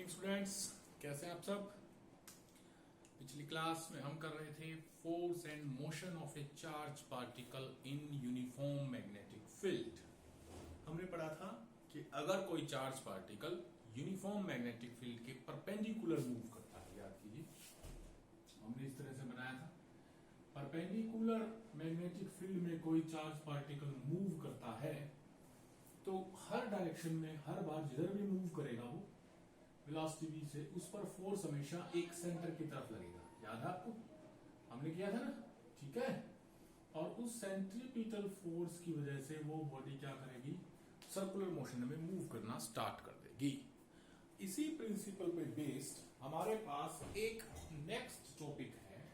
Morning students, कैसे हैं आप सब। पिछली क्लास में हम कर रहे थे force and motion of A charge particle in uniform magnetic field. हमने पढ़ा था कि अगर कोई charge particle uniform magnetic field के परपेंडिकुलर मूव करता है, याद कीजिए हमने इस तरह से बनाया था। परपेंडिकुलर मैग्नेटिक फील्ड में कोई चार्ज पार्टिकल मूव करता है तो हर डायरेक्शन में हर बार जिधर भी मूव करेगा वो वेलोसिटी v से उस पर फोर्स हमेशा एक सेंटर की तरफ लगेगा। याद है आपको, हमने किया था ना, ठीक है। और उस सेंट्रीपिटल फोर्स की वजह से वो बॉडी क्या करेगी, सर्कुलर मोशन में मूव करना स्टार्ट कर देगी। इसी प्रिंसिपल पे बेस्ड हमारे पास एक नेक्स्ट टॉपिक है,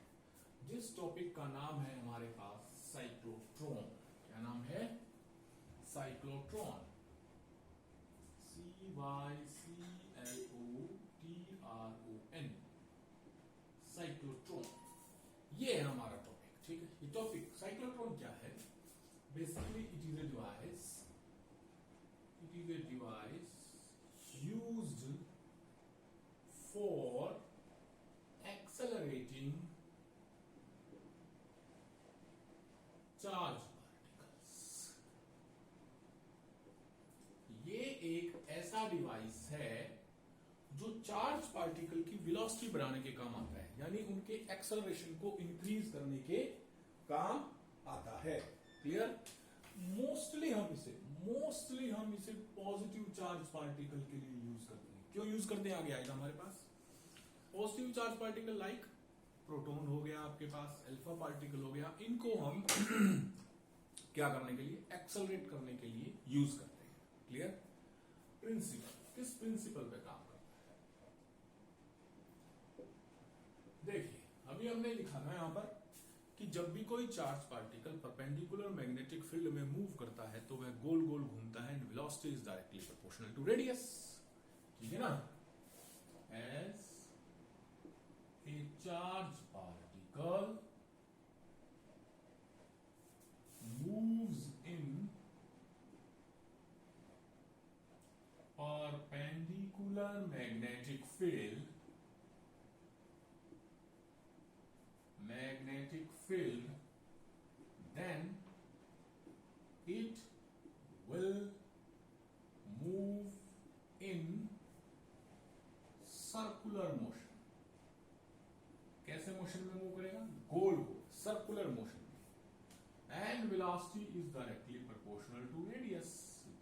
जिस टॉपिक का नाम है हमारे पास साइक्लोट्रॉन। क्या नाम है? साइक्लोट्रॉन। CYCLOTRON, cyclotron. ये है हमारा टॉपिक, ठीक है। ये टॉपिक साइक्लोट्रॉन क्या है? Basically it is a device used for accelerating charge particles. ये एक ऐसा डिवाइस है जो चार्ज पार्टिकल की वेलोसिटी बढ़ाने के काम आता है, यानी उनके एक्सेलरेशन को इंक्रीज करने के काम आता है। क्लियर? मोस्टली हम इसे पॉजिटिव चार्ज पार्टिकल के लिए यूज करते हैं। क्यों यूज करते हैं आगे आएगा हमारे पास। Positive charge particle like proton हो गया आपके पास, अल्फा पार्टिकल हो गया, इनको हम क्या करने के लिए, एक्सेलरेट करने के लिए यूज करते हैं। क्लियर? प्रिंसिपल, किस प्रिंसिपल पे काम करता है देखिए। अभी हमने लिखा ना यहां पर कि जब भी कोई charge particle perpendicular magnetic field में मूव करता है तो वह गोल गोल घूमता है and velocity is directly proportional to radius. ठीक है ना। As a charge particle moves in perpendicular magnetic field, then it will move in circular motion। कैसे मोशन में मूव करेगा? गोल गोल, सर्कुलर मोशन में। And velocity is directly proportional to radius.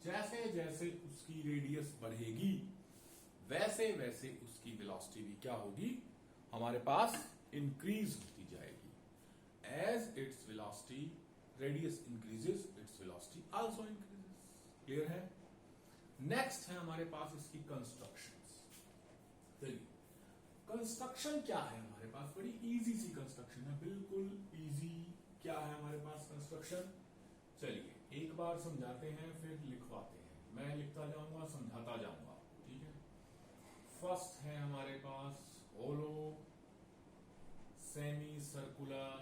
जैसे जैसे उसकी रेडियस बढ़ेगी वैसे वैसे उसकी वेलोसिटी भी क्या होगी, हमारे पास इंक्रीज होती जाएगी। As its velocity radius increases, its velocity also increases. Clear है? नेक्स्ट है हमारे पास इसकी कंस्ट्रक्शंस। चलिए, कंस्ट्रक्शन क्या है हमारे पास? बड़ी इजी सी कंस्ट्रक्शन है, बिल्कुल इजी। क्या है हमारे पास कंस्ट्रक्शन? चलिए एक बार समझाते हैं फिर लिखवाते हैं। मैं लिखता जाऊंगा, समझाता जाऊंगा, ठीक है। फर्स्ट है हमारे पास होलो सेमी सर्कुलर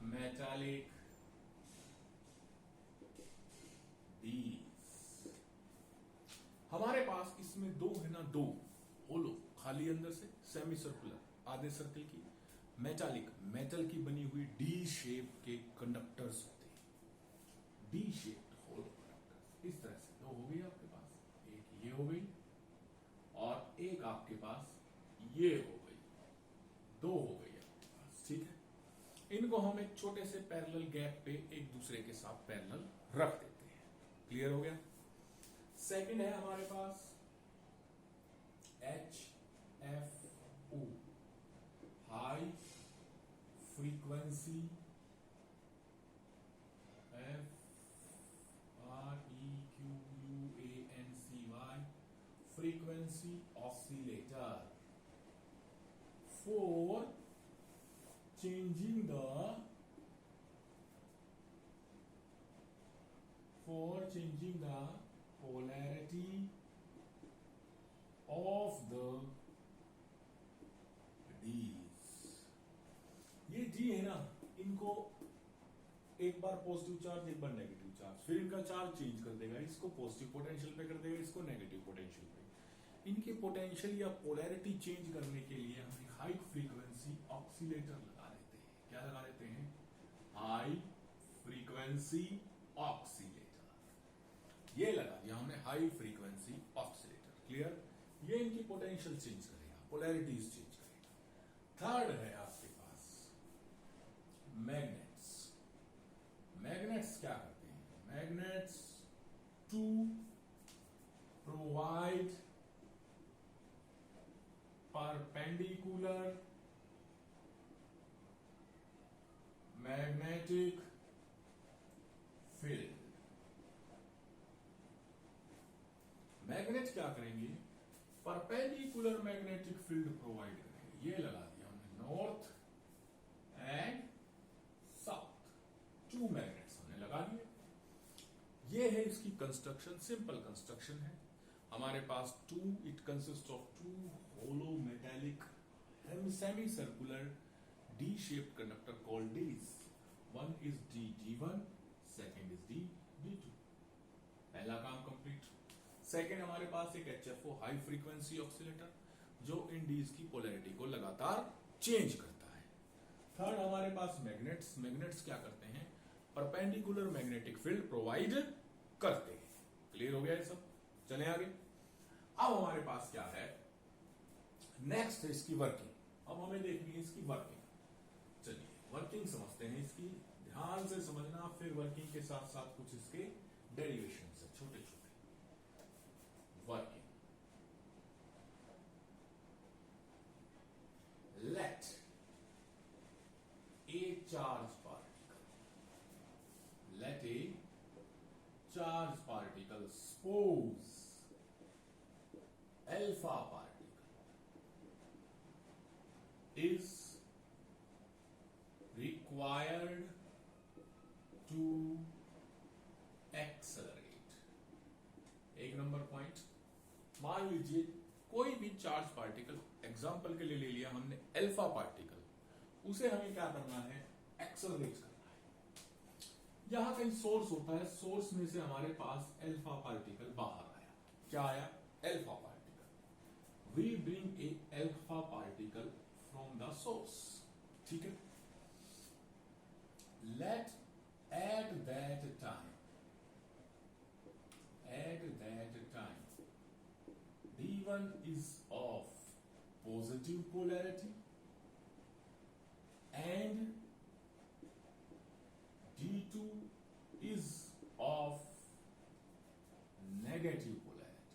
मेटालिक डीज। हमारे पास इसमें दो है ना, दो होलो खाली अंदर से, सेमी सर्कुलर आधे सर्कल की, मेटालिक मेटल की बनी हुई डी शेप के कंडक्टर्स होते हैं। डी शेप्ड होलो कंडक्टर्स। इस तरह से दो हो गई आपके पास, एक ये हो गई और एक आपके पास ये हो गई, दो हो गई आपके पास, ठीक है। इनको हम एक छोटे से पैरेलल गैप पे एक दूसरे के साथ पैरेलल रख देते हैं। क्लियर हो गया? सेकंड है हमारे पास HFO, high frequency, FREQUANCY, frequency oscillator, for changing the polarity of the D's। ये D है ना, इनको एक बार पॉजिटिव चार्ज एक बार नेगेटिव चार्ज, फिर इनका चार्ज चेंज कर देगा, इसको पॉजिटिव पोटेंशियल पे कर देगा, इसको नेगेटिव पोटेंशियल पे। इनके पोटेंशियल या पोलैरिटी चेंज करने के लिए हम एक हाई फ्रीक्वेंसी ऑक्सीलेटर लगा देते हैं। क्या लगा देते हैं? High frequency oscillator. ये लगा दिया हमने हाई फ्रीक्वेंसी ऑक्सीलेटर। क्लियर? ये इनकी पोटेंशियल चेंज करेगा, पोलैरिटीज चेंज करेगा। थर्ड है आपके पास मैग्नेट्स। मैग्नेट्स क्या करते हैं? Magnets to provide perpendicular magnetic field. Magnet क्या करेंगे? परपेंडिकुलर मैग्नेटिक फील्ड प्रोवाइड करेंगे। ये लगा दिया हमने north and south, two magnets हमने लगा दिए। ये है इसकी कंस्ट्रक्शन, सिंपल कंस्ट्रक्शन है। हमारे पास two, it consist of two hollow metallic semi circular D shaped conductor called dees. One is D1, second is D2। पहला काम कंप्लीट। सेकेंड हमारे पास एक HFO हाई फ्रीक्वेंसी ऑक्सीलेटर जो इन डीज की पोलैरिटी को लगातार चेंज करता है। थर्ड हमारे पास मैग्नेट्स। मैग्नेट्स क्या करते हैं? परपेंडिकुलर मैग्नेटिक फील्ड प्रोवाइड करते हैं। क्लियर हो गया ये सब? चले आगे। अब हमारे पास क्या है? नेक्स्ट है इसकी वर्किंग। अब हमें देखनी है इसकी वर्किंग। चलिए वर्किंग समझते हैं इसकी, ध्यान से समझना, फिर वर्किंग के साथ साथ कुछ इसके डेरिवेशन है छोटे छोटे। Working, let a charge particle, let a charge particle, suppose alpha particle is required to accelerate। एक नंबर पॉइंट, मान लीजिए कोई भी चार्ज पार्टिकल, एग्जांपल के लिए ले लिया हमने अल्फा पार्टिकल, उसे हमें क्या करना है? एक्सेलरेट करना है। यहां कहीं सोर्स होता है, सोर्स में से हमारे पास अल्फा पार्टिकल बाहर आया। क्या आया? Alpha particle. We bring a alpha particle from the source. ठीक है? Let at that time D1 is of positive polarity and D2 is of negative polarity।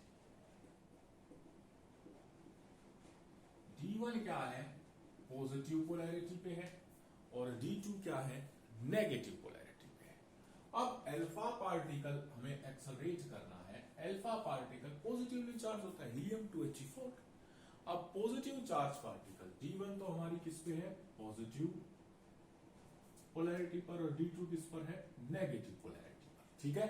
D1 क्या है? पॉजिटिव पोलैरिटी पे है और D2 क्या है? नेगेटिव पोलैरिटी पे है। अब अल्फा पार्टिकल हमें एक्सेलरेट करना है। अल्फा पार्टिकल पॉजिटिवली चार्ज होता है, हीलियम 2He4। अब पॉजिटिव चार्ज पार्टिकल D1 तो हमारी किस पे है? पॉजिटिव पोलैरिटी पर, और D2 किस पर है? नेगेटिव पोलैरिटी पर। ठीक है?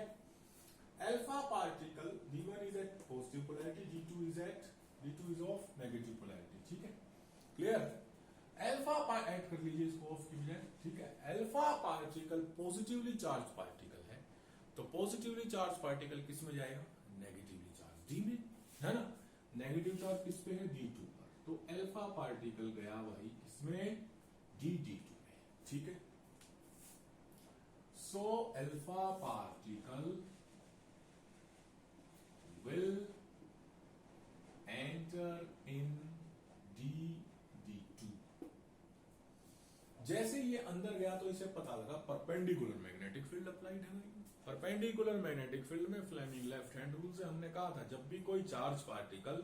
Alpha particle D1 is at positive polarity, D2 is of negative polarity. ठीक है? क्लियर? अल्फा ऐड कर लीजिए इसको ऑफ की बजाय। ठीक है? Alpha particle positively charge particle है, तो पॉजिटिवली चार्ज पार्टिकल किस में जाएगा? नेगेटिवली चार्ज D में, है ना? नेगेटिव चार्ज किस पे है? D2 पर। तो अल्फा पार्टिकल गया वही किसमें? D2 में। ठीक है? So alpha particle will enter in D2। जैसे ये अंदर गया तो इसे पता लगा परपेंडिकुलर मैग्नेटिक फील्ड अप्लाइड है। परपेंडिकुलर मैग्नेटिक फील्ड में फ्लेमिंग लेफ्ट हैंड रूल से हमने कहा था, जब भी कोई charge particle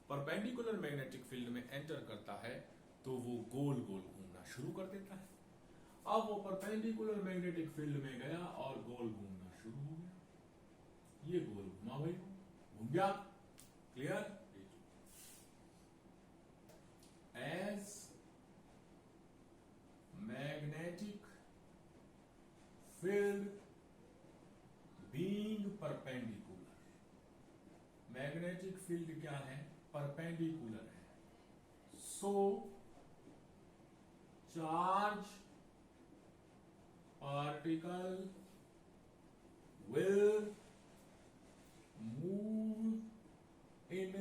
perpendicular magnetic field में एंटर करता है तो वो गोल गोल घूमना शुरू कर देता है। अब वो परपेंडिकुलर मैग्नेटिक फील्ड में गया और गोल घूमना शुरू हो गया। ये गोल घुमा भाई, घूम गया। Clear? As magnetic field being perpendicular, magnetic field क्या है? परपेंडिकुलर है। So charge particle will move in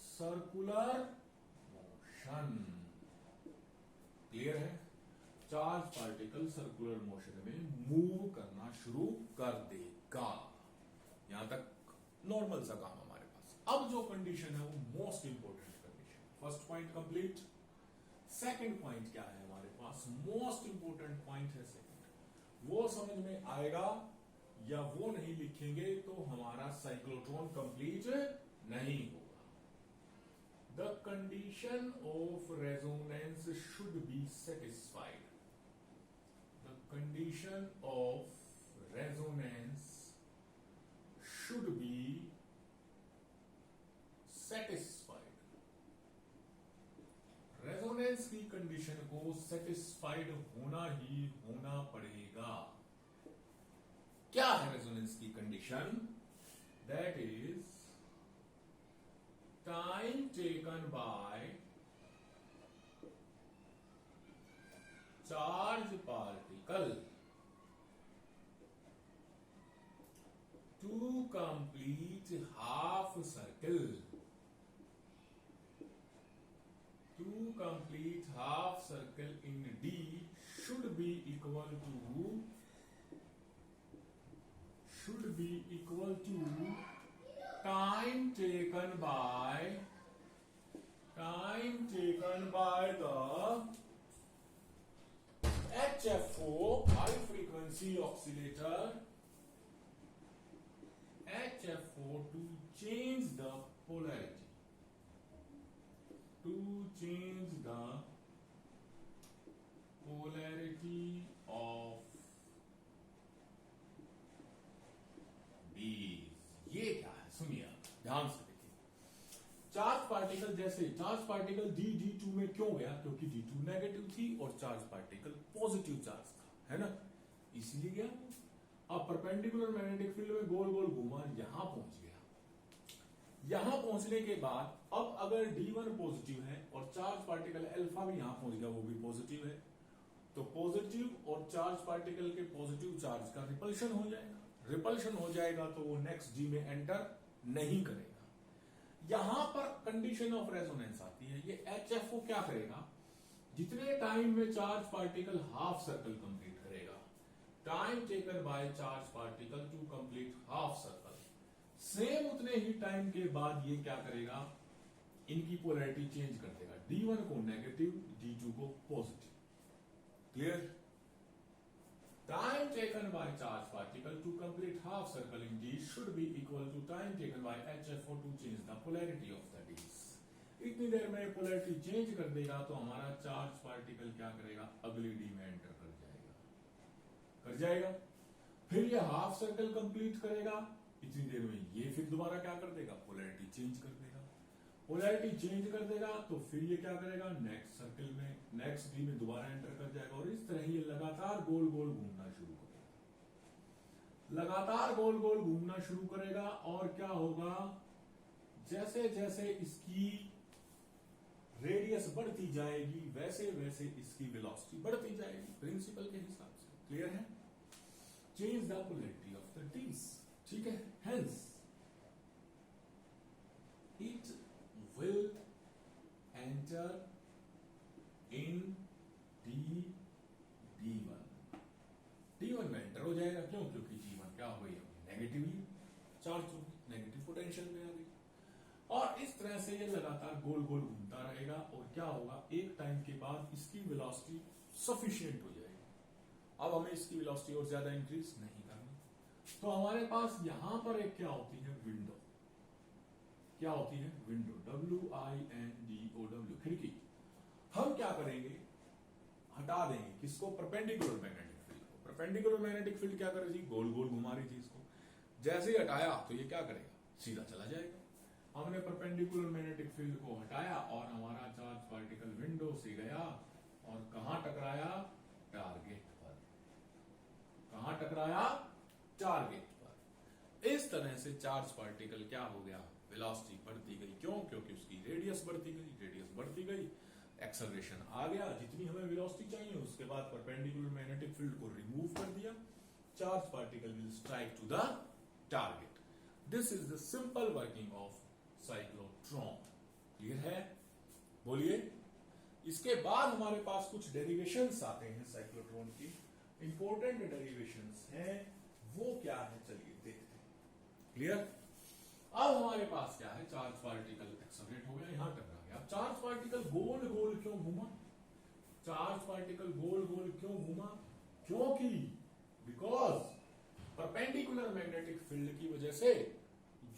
circular motion. Clear है? चार्ज पार्टिकल सर्कुलर मोशन में मूव करना शुरू कर देगा। यहां तक नॉर्मल सा काम हमारे पास। अब जो कंडीशन है वो most important condition. First point complete. Second point क्या है हमारे पास? मोस्ट इंपोर्टेंट पॉइंट है सेकंड। वो समझ में आएगा या वो नहीं लिखेंगे तो हमारा साइक्लोट्रॉन कंप्लीट नहीं होगा। The condition of resonance should be satisfied. The condition of resonance should be satisfied. Resonance की कंडीशन को सेटिस्फाइड होना ही होना पड़ेगा। क्या है रेजोनेंस की condition? That is time taken by charge particle to complete half circle. To complete half circle in D should be equal to time taken by the HFO high frequency oscillator HFO to change the polarity. To change the polarity of bees. ये क्या है? सुनिए ध्यान से देखिए। Charge particle जैसे charge particle D2 में क्यों गया? क्योंकि D2 नेगेटिव थी और चार्ज पार्टिकल पॉजिटिव चार्ज था, है ना? इसलिए गया। अब परपेंडिकुलर मैग्नेटिक फील्ड में गोल गोल घूमा, यहां पहुंच गया। यहां पहुंचने के बाद अब अगर D1 पॉजिटिव है और चार्ज पार्टिकल अल्फा भी यहां पहुंच गया, वो भी पॉजिटिव है, तो पॉजिटिव और चार्ज पार्टिकल के पॉजिटिव चार्ज का रिपल्शन हो जाएगा। रिपल्शन हो जाएगा तो वो नेक्स्ट D में एंटर नहीं करेगा। यहां पर कंडीशन ऑफ रेजोनेंस आती है। ये HFO क्या करेगा? जितने टाइम में charge particle half circle complete करेगा, time taken by charge particle to complete half circle, same उतने ही टाइम के बाद ये क्या करेगा? इनकी पोलैरिटी चेंज कर देगा। D1 को नेगेटिव, D2 को positive. Clear? Time taken by charge particle to complete half circle in D should be equal to time taken by HFO to change the polarity of the Ds। इतनी देर में polarity change कर देगा तो हमारा charge particle क्या करेगा? अगली D में एंटर कर जाएगा। फिर ये हाफ सर्कल कंप्लीट करेगा, इतनी देर में ये फिर दोबारा क्या कर देगा? पोलैरिटी चेंज कर देगा। पोलैरिटी चेंज कर देगा तो फिर ये क्या करेगा? नेक्स्ट सर्कल में नेक्स्ट D में दोबारा एंटर कर जाएगा और इस तरह ये लगातार गोल गोल घूमना शुरू करेगा। लगातार गोल गोल घूमना शुरू करेगा और क्या होगा? जैसे जैसे इसकी रेडियस बढ़ती जाएगी वैसे वैसे इसकी वेलोसिटी बढ़ती जाएगी, प्रिंसिपल के हिसाब से। क्लियर है? Change the polarity of the Ds। ठीक है? Hence it will enter in D1। D1 में एंटर हो जाएगा। क्यों? क्योंकि G1 क्या हो गई? नेगेटिवली चार्ज होगी, नेगेटिव पोटेंशियल में आ गई। और इस तरह से ये लगातार गोल गोल घूमता रहेगा और क्या होगा? एक टाइम के बाद इसकी वेलोसिटी सफिशिएंट हो जाएगी। अब हमें इसकी वेलोसिटी और ज्यादा इंक्रीज नहीं करनी, तो हमारे पास यहां पर एक क्या होती है? विंडो। क्या होती है? विंडो। WINDOW, खिड़की। हम क्या करेंगे? हटा देंगे। किसको? परपेंडिकुलर मैग्नेटिक फील्ड को। परपेंडिकुलर मैग्नेटिक फील्ड क्या कर रही थी? गोल गोल घुमा रही थी इसको। जैसे ही हटाया तो ये क्या करेगा? सीधा चला जाएगा। हमने परपेंडिकुलर मैग्नेटिक फील्ड को हटाया और हमारा चार्ज पार्टिकल विंडो से गया और कहां टकराया? टारगेट पर। कहां टकराया? टारगेट पर। इस तरह से चार्ज पार्टिकल क्या हो गया? वेलोसिटी बढ़ती गई। क्यों? क्योंकि उसकी रेडियस बढ़ती गई। रेडियस बढ़ती गई, एक्सेलरेशन आ गया, जितनी हमें वेलोसिटी चाहिए, उसके बाद परपेंडिकुलर मैग्नेटिक फील्ड को रिमूव कर दिया, charge particle will strike to the target. This is the simple working of cyclotron. Clear है? बोलिए. इसके बाद हमारे पास कुछ डेरिवेशंस आते हैं साइक्लोट्रॉन की. इंपॉर्टेंट डेरिवेशंस हैं, वो क्या है चलिए देखते हैं. क्लियर? अब हमारे पास क्या है, चार्ज पार्टिकल एक्सेलरेट हो गया, यहां टकरा गया. अब चार्ज पार्टिकल गोल गोल क्यों घूमा? चार्ज पार्टिकल गोल गोल क्यों घूमा? क्योंकि बिकॉज परपेंडिकुलर मैग्नेटिक फील्ड की वजह से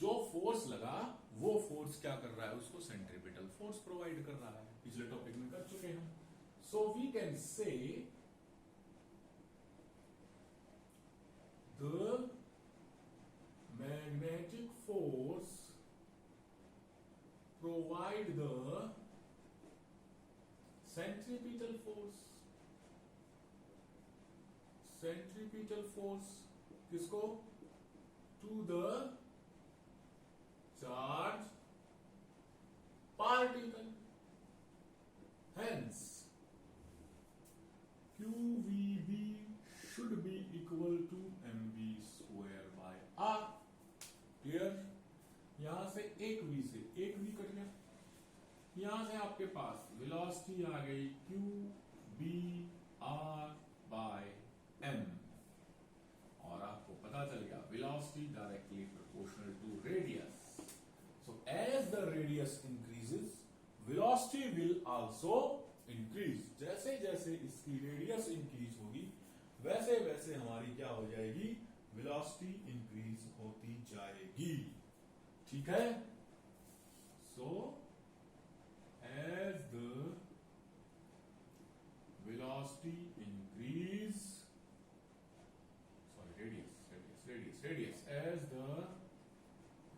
जो फोर्स लगा, वो फोर्स क्या कर रहा है, उसको सेंट्रीपिटल फोर्स प्रोवाइड कर रहा है. पिछले टॉपिक में कर चुके हम. So we can say the magnetic force provide the centripetal force किसको? to the charge particle. Hence QVB should be equal to mv square by r. Clear? यहां से एक v कट गया, यहां से आपके पास वेलोसिटी आ गई q b r by m, और आपको पता चल गया velocity directly proportional to radius. So as the radius increases velocity will also increase. जैसे जैसे इसकी रेडियस इंक्रीज होगी, वैसे वैसे हमारी क्या हो जाएगी, वेलोसिटी इंक्रीज होती जाएगी. ठीक है? So as the velocity increase, sorry radius, as the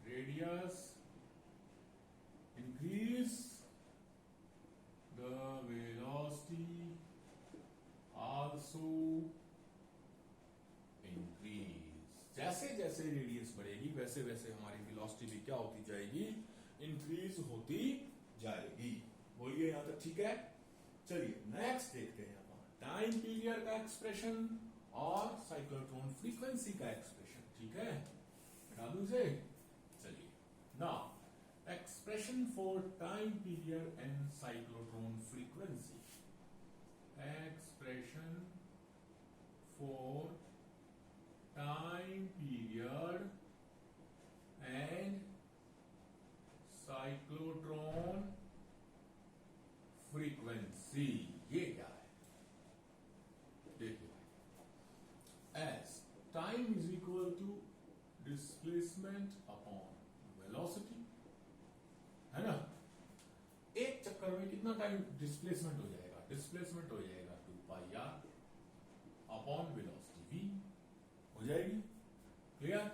radius increase the velocity also increase. जैसे जैसे रेडियस बढ़ेगी, वैसे वैसे हमारी वेलोसिटी भी क्या होती जाएगी, इंक्रीज होती जाएगी. बोलिए यहां तक ठीक है? चलिए नेक्स्ट देखते हैं अपन टाइम पीरियड का एक्सप्रेशन और साइक्लोट्रॉन फ्रीक्वेंसी का एक्सप्रेशन. ठीक है? हटा दूं इसे. चलिए now expression for time period and cyclotron frequency. Expression for time period and cyclotron frequency. ये क्या है? देखिए, as time is equal to displacement upon velocity, है ना? एक चक्कर में कितना टाइम डिस्प्लेसमेंट हो जाएगा? डिस्प्लेसमेंट हो जाएगा 2 pi r upon velocity v हो जाएगी. Clear?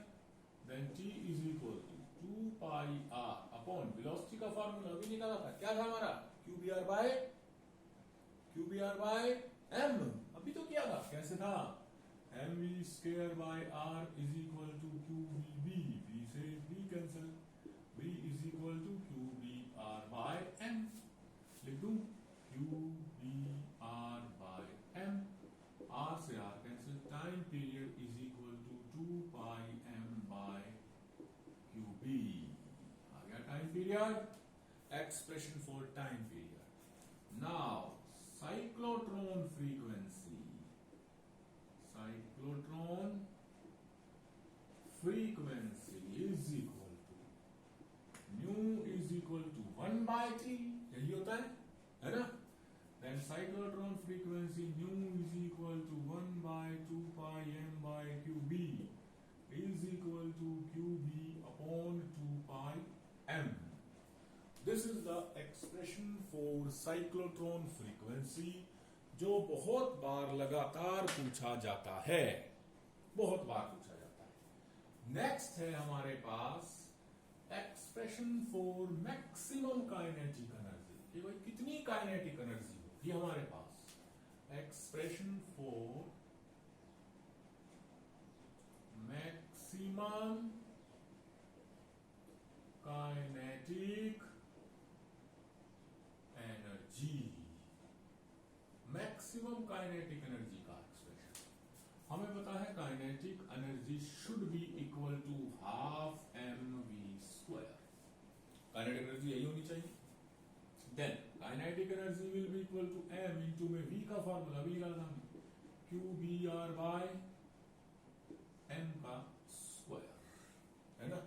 Then t is equal to 2 pi r upon velocity का फार्मूला अभी निकाला था, क्या था हमारा? qbr by m. अभी तो किया था, कैसे था? mv square by r is equal to qvb. v से v cancel, v is equal to qbr by m. लिख दूं qbr बाय m, r से r cancel. Time period is equal to 2 pi m by qb. आ गया time period. Expression for time period. Now cyclotron frequency. Cyclotron frequency is equal to nu is equal to 1 by 3. यही होता है ना? Then cyclotron frequency nu is equal to 1 by 2 pi m by qb is equal to qb upon 2 pi m. This is the expression for cyclotron frequency, जो बहुत बार लगातार पूछा जाता है. बहुत बार पूछा जाता है. नेक्स्ट है हमारे पास expression for maximum kinetic energy. कि भाई कितनी काइनेटिक एनर्जी ये हमारे पास. Expression for maximum kinetic energy. energy should be equal to half mv square. Kinetic energy यही होनी चाहिए. Then kinetic energy will be equal to m into में v का फॉर्मूला भी निकाला था, qbr by m का स्क्वायर, है ना.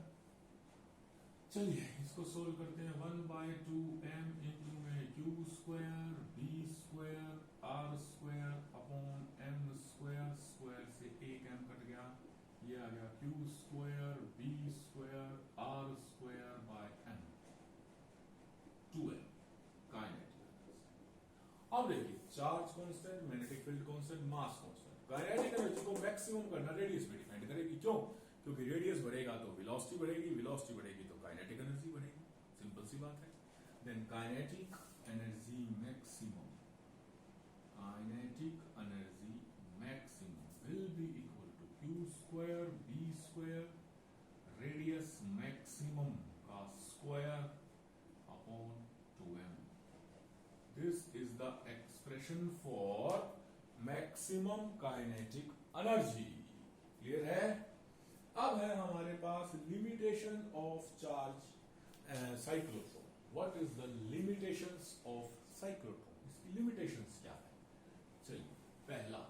चलिए इसको सोल्व करते हैं. 1/2 m into में q square b square r square upon m square, square से एक m कट गया, ये आ गया q square b square r square by m, 2m kinetic. अब देखिए charge constant, magnetic field constant, mass constant. Kinetic energy को maximum करना radius पे डिपेंड करेगी. क्यों? क्योंकि रेडियस बढ़ेगा तो वेलोसिटी बढ़ेगी, वेलोसिटी बढ़ेगी तो काइनेटिक एनर्जी बढ़ेगी. सिंपल सी बात है. Then kinetic energy maximum, kinetic energy maximum will be equal to q square b square radius maximum का square upon 2m. This is the expression for maximum kinetic energy. Clear है? अब है हमारे पास limitation of charge cyclotron. What is the limitations of cyclotron? इसकी limitations क्या है? चलिए पहला,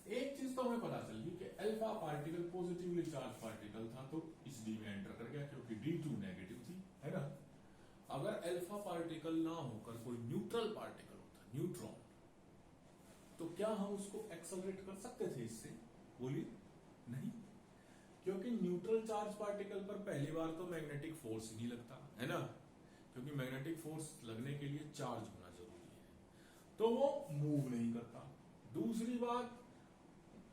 एक चीज तो हमें पता चल गई कि alpha particle positively charge particle था तो इस डी में एंटर कर गया क्योंकि D2 नेगेटिव थी, है ना. अगर अल्फा पार्टिकल ना होकर कोई न्यूट्रल पार्टिकल होता, न्यूट्रॉन, तो क्या हम उसको एक्सेलरेट कर सकते थे इससे? बोलिए नहीं, क्योंकि न्यूट्रल चार्ज पार्टिकल पर पहली बार तो मैग्नेटिक फोर्स ही नहीं लगता, है ना. क्योंकि मैग्नेटिक फोर्स लगने के लिए चार्ज होना जरूरी है, तो वो मूव नहीं करता. दूसरी बात,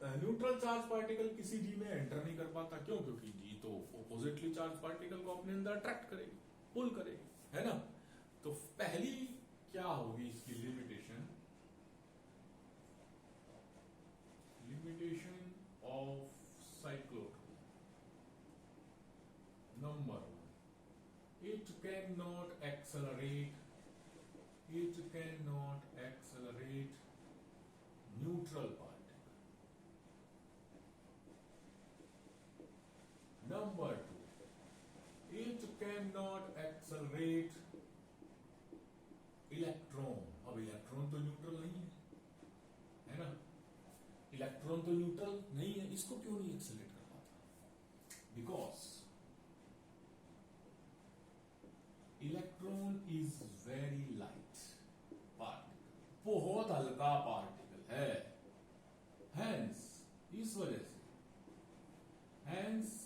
न्यूट्रल चार्ज पार्टिकल किसी डी में एंटर नहीं कर पाता. क्यों? क्योंकि डी तो ऑपोजिटली चार्ज पार्टिकल को अपने अंदर अट्रैक्ट करेगी, पुल करेगी, है ना. तो पहली क्या होगी इसकी limitation? Limitation of cyclotron. Number 1, it cannot accelerate neutral particle. Number 2, it cannot accelerate electron. अब इलेक्ट्रॉन तो न्यूट्रल नहीं है ना. इलेक्ट्रॉन तो न्यूट्रल नहीं है, इसको क्यों नहीं एक्सेलरेट कर पाता? Because electron is very light particle, बहुत हल्का पार्टिकल है. हैंस इस वजह से, हैंस